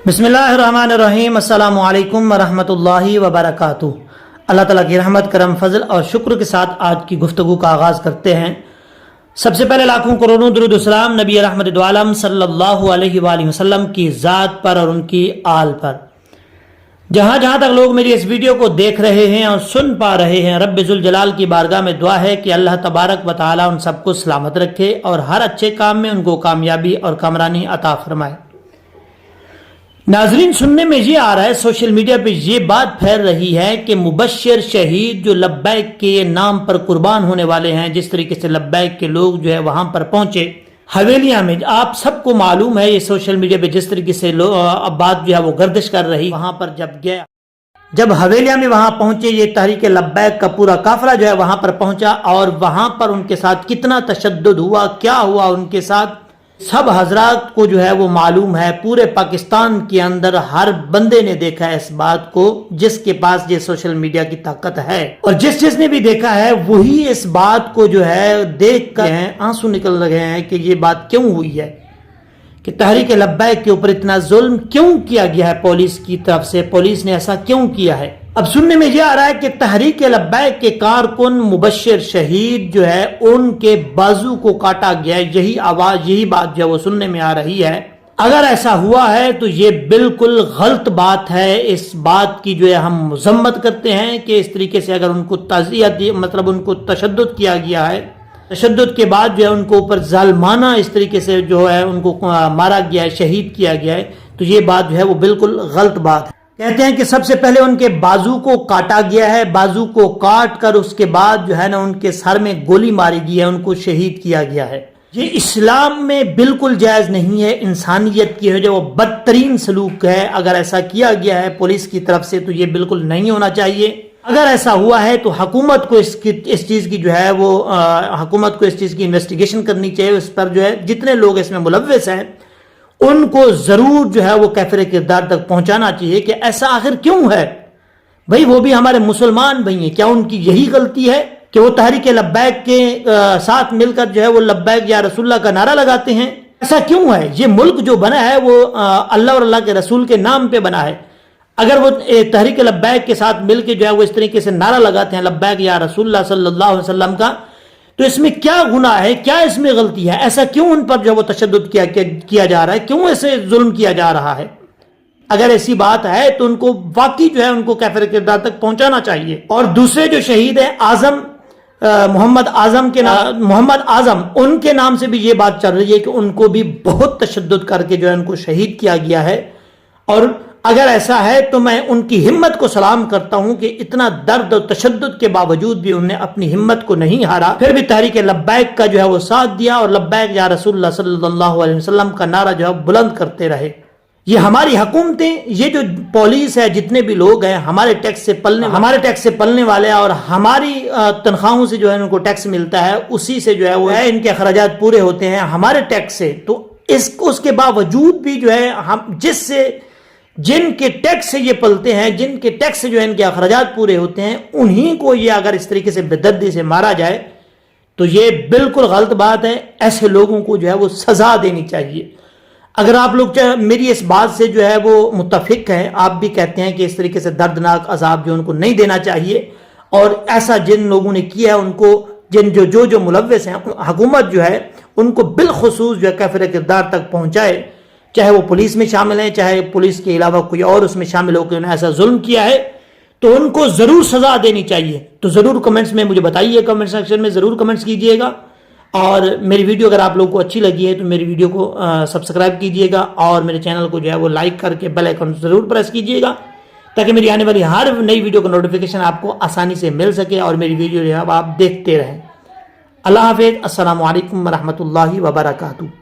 بسم اللہ الرحمن الرحیم۔ السلام علیکم ورحمۃ اللہ وبرکاتہ۔ اللہ تعالیٰ کی رحمت، کرم، فضل اور شکر کے ساتھ آج کی گفتگو کا آغاز کرتے ہیں۔ سب سے پہلے لاکھوں کروڑوں درود و سلام نبی رحمت دو عالم صلی اللہ علیہ وآلہ وسلم کی ذات پر اور ان کی آل پر۔ جہاں جہاں تک لوگ میری اس ویڈیو کو دیکھ رہے ہیں اور سن پا رہے ہیں، رب ذوالجلال کی بارگاہ میں دعا ہے کہ اللہ تبارک و تعالی ان سب کو سلامت رکھے اور ہر اچھے کام میں ان کو کامیابی اور کامرانی عطا فرمائے۔ ناظرین، سننے میں یہ آ رہا ہے، سوشل میڈیا پہ یہ بات پھیل رہی ہے کہ مبشر شہید جو لبیک کے نام پر قربان ہونے والے ہیں، جس طریقے سے لبیک کے لوگ جو ہے وہاں پر پہنچے حویلیاں میں، آپ سب کو معلوم ہے یہ سوشل میڈیا پہ جس طریقے سے اب بات جو ہے وہ گردش کر رہی، وہاں پر جب حویلیاں میں وہاں پہنچے، یہ تحریک لبیک کا پورا قافلہ جو ہے وہاں پر پہنچا اور وہاں پر ان کے ساتھ کتنا تشدد ہوا، کیا ہوا ان کے ساتھ، سب حضرات کو جو ہے وہ معلوم ہے۔ پورے پاکستان کے اندر ہر بندے نے دیکھا ہے اس بات کو، جس کے پاس یہ سوشل میڈیا کی طاقت ہے، اور جس نے بھی دیکھا ہے وہی اس بات کو جو ہے دیکھ کر آنسو نکل رہے ہیں کہ یہ بات کیوں ہوئی ہے، کہ تحریک لبیک کے اوپر اتنا ظلم کیوں کیا گیا ہے پولیس کی طرف سے، پولیس نے ایسا کیوں کیا ہے۔ اب سننے میں یہ آ رہا ہے کہ تحریک لبیک کے کارکن مبشر شہید جو ہے ان کے بازو کو کاٹا گیا ہے، یہی بات جو ہے وہ سننے میں آ رہی ہے۔ اگر ایسا ہوا ہے تو یہ بالکل غلط بات ہے، اس بات کی جو ہے ہم مذمت کرتے ہیں کہ اس طریقے سے اگر ان کو تعزیت مطلب ان کو تشدد کیا گیا ہے، تشدد کے بعد جو ہے ان کو اوپر ظالمانہ اس طریقے سے جو ہے ان کو مارا گیا ہے، شہید کیا گیا ہے، تو یہ بات جو ہے وہ بالکل غلط بات ہے۔ کہتے ہیں کہ سب سے پہلے ان کے بازو کو کاٹا گیا ہے، بازو کو کاٹ کر اس کے بعد جو ہے نا ان کے سر میں گولی ماری گئی ہے، ان کو شہید کیا گیا ہے۔ یہ اسلام میں بالکل جائز نہیں ہے، انسانیت کی جو وہ بدترین سلوک ہے۔ اگر ایسا کیا گیا ہے پولیس کی طرف سے تو یہ بالکل نہیں ہونا چاہیے۔ اگر ایسا ہوا ہے تو حکومت کو اس چیز کی جو ہے وہ حکومت کو اس چیز کی انویسٹیگیشن کرنی چاہیے، اس پر جو ہے جتنے لوگ اس میں ملوث ہیں ان کو ضرور جو ہے وہ کیفر کردار تک پہنچانا چاہیے کہ ایسا آخر کیوں ہے۔ بھئی وہ بھی ہمارے مسلمان بھائی ہیں، کیا ان کی یہی غلطی ہے کہ وہ تحریک لبیک کے ساتھ مل کر جو ہے وہ لبیک یا رسول اللہ کا نعرہ لگاتے ہیں؟ ایسا کیوں ہے؟ یہ ملک جو بنا ہے وہ اللہ اور اللہ کے رسول کے نام پہ بنا ہے۔ اگر وہ تحریک لبیک کے ساتھ مل کے جو ہے وہ اس طریقے سے نعرہ لگاتے ہیں لبیک یا رسول اللہ صلی اللہ علیہ وسلم کا، تو اس میں کیا گناہ ہے، کیا اس میں غلطی ہے؟ ایسا کیوں ان پر جو وہ تشدد کیا جا رہا ہے، کیوں ایسے ظلم کیا جا رہا ہے؟ اگر ایسی بات ہے تو ان کو واقعی جو ہے ان کو کیفر کردار تک پہنچانا چاہیے۔ اور دوسرے جو شہید ہیں محمد اعظم، ان کے نام سے بھی یہ بات چل رہی ہے کہ ان کو بھی بہت تشدد کر کے جو ہے ان کو شہید کیا گیا ہے۔ اور اگر ایسا ہے تو میں ان کی ہمت کو سلام کرتا ہوں کہ اتنا درد اور تشدد کے باوجود بھی انہوں نے اپنی ہمت کو نہیں ہارا، پھر بھی تحریک لبیک کا جو ہے وہ ساتھ دیا اور لبیک یا رسول اللہ صلی اللہ علیہ وسلم کا نعرہ جو ہے بلند کرتے رہے۔ یہ ہماری حکومتیں، یہ جو پولیس ہے، جتنے بھی لوگ ہیں ہمارے ٹیکس سے پلنے والے اور ہماری تنخواہوں سے جو ہے ان کو ٹیکس ملتا ہے، اسی سے جو ہے وہ ان کے اخراجات پورے ہوتے ہیں ہمارے ٹیکس سے، تو اس کے باوجود بھی جو ہے ہم جن کے ٹیکس سے یہ پلتے ہیں، جن کے ٹیکس سے جو ہے ان کے اخراجات پورے ہوتے ہیں، انہی کو یہ اگر اس طریقے سے بے دردی سے مارا جائے تو یہ بالکل غلط بات ہے۔ ایسے لوگوں کو جو ہے وہ سزا دینی چاہیے۔ اگر آپ لوگ میری اس بات سے جو ہے وہ متفق ہیں، آپ بھی کہتے ہیں کہ اس طریقے سے دردناک عذاب جو ان کو نہیں دینا چاہیے، اور ایسا جن لوگوں نے کیا ہے ان کو جو ملوث ہیں، حکومت جو ہے ان کو بالخصوص جو ہے کیفر کردار تک پہنچائے، چاہے وہ پولیس میں شامل ہیں، چاہے پولیس کے علاوہ کوئی اور اس میں شامل ہو کے انہیں ایسا ظلم کیا ہے تو ان کو ضرور سزا دینی چاہیے۔ تو ضرور کمنٹس میں مجھے بتائیے، کمنٹ سیکشن میں ضرور کمنٹس کیجئے گا، اور میری ویڈیو اگر آپ لوگوں کو اچھی لگی ہے تو میری ویڈیو کو سبسکرائب کیجئے گا، اور میرے چینل کو جو ہے وہ لائک کر کے بیل آئیکن ضرور پریس کیجئے گا تاکہ میری آنے والی ہر نئی ویڈیو کا نوٹیفیکیشن آپ کو آسانی سے مل سکے اور میری ویڈیو جو ہے آپ دیکھتے رہیں۔ اللہ حافظ، السلام علیکم ورحمۃ اللہ وبرکاتہ۔